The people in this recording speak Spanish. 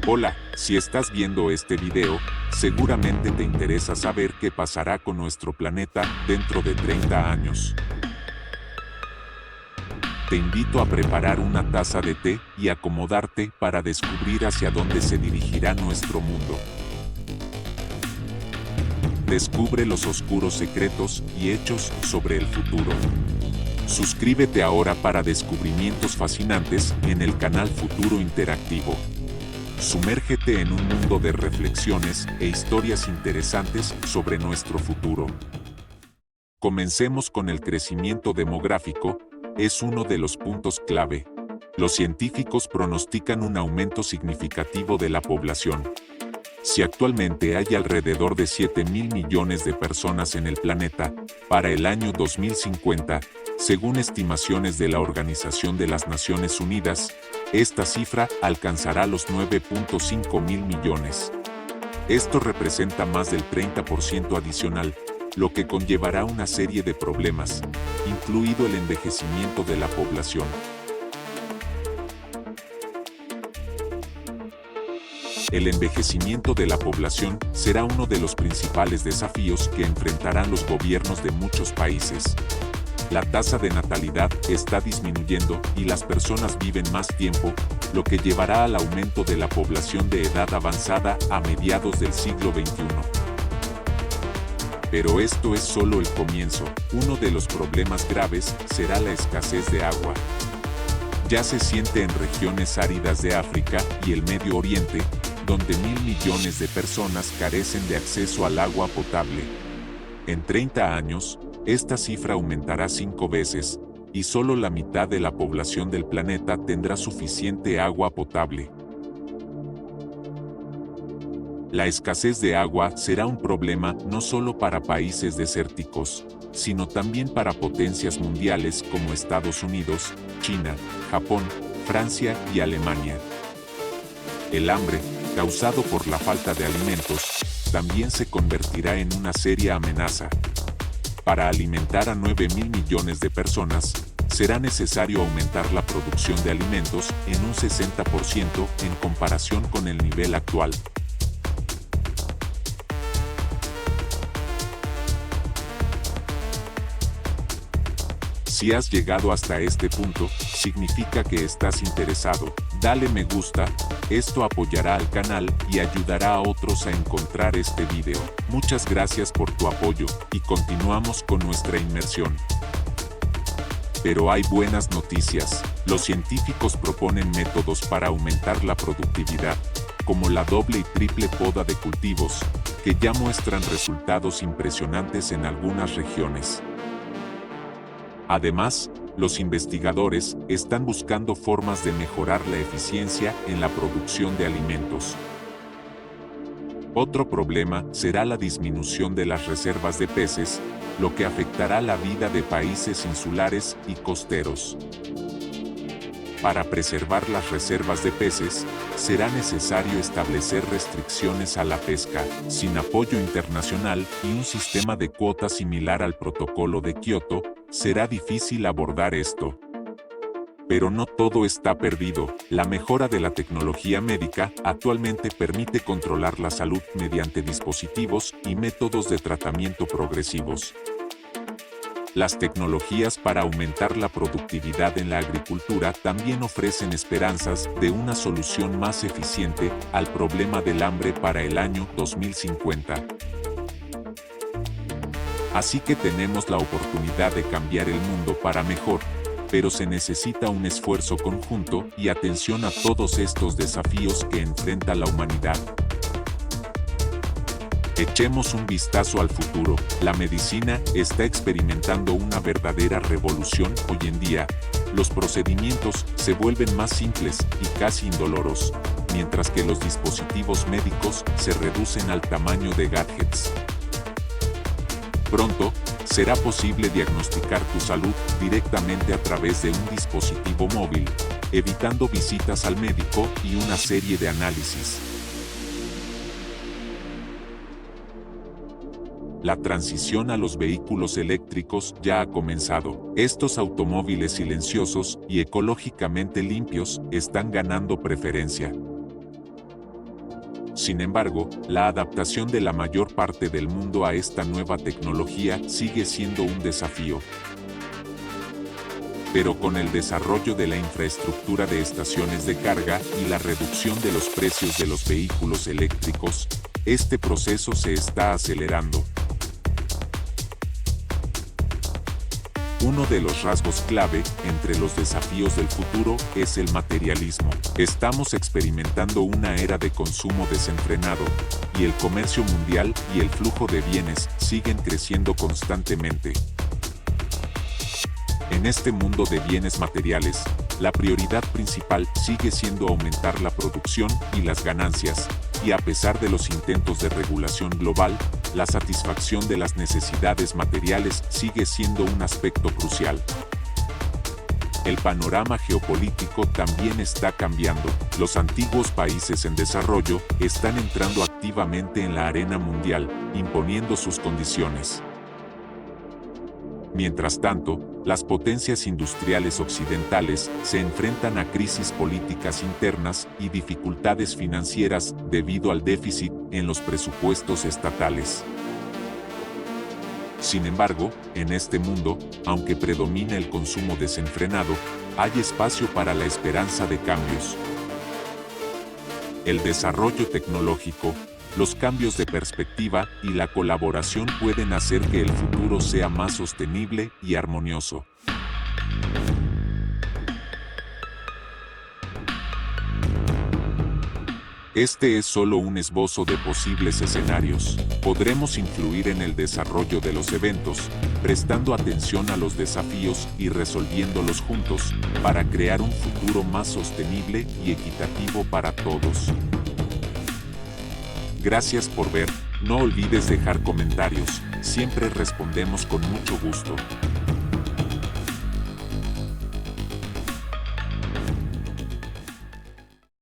Hola, si estás viendo este video, seguramente te interesa saber qué pasará con nuestro planeta dentro de 30 años. Te invito a preparar una taza de té y acomodarte para descubrir hacia dónde se dirigirá nuestro mundo. Descubre los oscuros secretos y hechos sobre el futuro. Suscríbete ahora para descubrimientos fascinantes en el canal Futuro Interactivo. Sumérgete en un mundo de reflexiones e historias interesantes sobre nuestro futuro. Comencemos con el crecimiento demográfico, es uno de los puntos clave. Los científicos pronostican un aumento significativo de la población. Si actualmente hay alrededor de 7.000 millones de personas en el planeta, para el año 2050, según estimaciones de la Organización de las Naciones Unidas, esta cifra alcanzará los 9.5 mil millones. Esto representa más del 30% adicional, lo que conllevará una serie de problemas, incluido el envejecimiento de la población. El envejecimiento de la población será uno de los principales desafíos que enfrentarán los gobiernos de muchos países. La tasa de natalidad está disminuyendo y las personas viven más tiempo, lo que llevará al aumento de la población de edad avanzada a mediados del siglo XXI. Pero esto es solo el comienzo. Uno de los problemas graves será la escasez de agua. Ya se siente en regiones áridas de África y el Medio Oriente, donde 1.000 millones de personas carecen de acceso al agua potable. En 30 años, esta cifra aumentará 5 veces, y solo la mitad de la población del planeta tendrá suficiente agua potable. La escasez de agua será un problema no solo para países desérticos, sino también para potencias mundiales como Estados Unidos, China, Japón, Francia y Alemania. El hambre, causado por la falta de alimentos, también se convertirá en una seria amenaza. Para alimentar a 9.000 millones de personas, será necesario aumentar la producción de alimentos en un 60% en comparación con el nivel actual. Si has llegado hasta este punto, significa que estás interesado. Dale me gusta, esto apoyará al canal y ayudará a otros a encontrar este video. Muchas gracias por tu apoyo, y continuamos con nuestra inmersión. Pero hay buenas noticias. Los científicos proponen métodos para aumentar la productividad, como la doble y triple poda de cultivos, que ya muestran resultados impresionantes en algunas regiones. Además, los investigadores están buscando formas de mejorar la eficiencia en la producción de alimentos. Otro problema será la disminución de las reservas de peces, lo que afectará la vida de países insulares y costeros. Para preservar las reservas de peces, será necesario establecer restricciones a la pesca, sin apoyo internacional y un sistema de cuotas similar al Protocolo de Kioto. Será difícil abordar esto. Pero no todo está perdido. La mejora de la tecnología médica actualmente permite controlar la salud mediante dispositivos y métodos de tratamiento progresivos. Las tecnologías para aumentar la productividad en la agricultura también ofrecen esperanzas de una solución más eficiente al problema del hambre para el año 2050. Así que tenemos la oportunidad de cambiar el mundo para mejor, pero se necesita un esfuerzo conjunto y atención a todos estos desafíos que enfrenta la humanidad. Echemos un vistazo al futuro. La medicina está experimentando una verdadera revolución hoy en día. Los procedimientos se vuelven más simples y casi indoloros, mientras que los dispositivos médicos se reducen al tamaño de gadgets. Pronto, será posible diagnosticar tu salud directamente a través de un dispositivo móvil, evitando visitas al médico y una serie de análisis. La transición a los vehículos eléctricos ya ha comenzado. Estos automóviles silenciosos y ecológicamente limpios están ganando preferencia. Sin embargo, la adaptación de la mayor parte del mundo a esta nueva tecnología sigue siendo un desafío. Pero con el desarrollo de la infraestructura de estaciones de carga y la reducción de los precios de los vehículos eléctricos, este proceso se está acelerando. Uno de los rasgos clave entre los desafíos del futuro es el materialismo. Estamos experimentando una era de consumo desenfrenado, y el comercio mundial y el flujo de bienes siguen creciendo constantemente. En este mundo de bienes materiales, la prioridad principal sigue siendo aumentar la producción y las ganancias, y a pesar de los intentos de regulación global, la satisfacción de las necesidades materiales sigue siendo un aspecto crucial. El panorama geopolítico también está cambiando. Los antiguos países en desarrollo están entrando activamente en la arena mundial, imponiendo sus condiciones. Mientras tanto, las potencias industriales occidentales se enfrentan a crisis políticas internas y dificultades financieras debido al déficit en los presupuestos estatales. Sin embargo, en este mundo, aunque predomina el consumo desenfrenado, hay espacio para la esperanza de cambios. El desarrollo tecnológico, los cambios de perspectiva y la colaboración pueden hacer que el futuro sea más sostenible y armonioso. Este es solo un esbozo de posibles escenarios. Podremos influir en el desarrollo de los eventos, prestando atención a los desafíos y resolviéndolos juntos, para crear un futuro más sostenible y equitativo para todos. Gracias por ver, no olvides dejar comentarios, siempre respondemos con mucho gusto.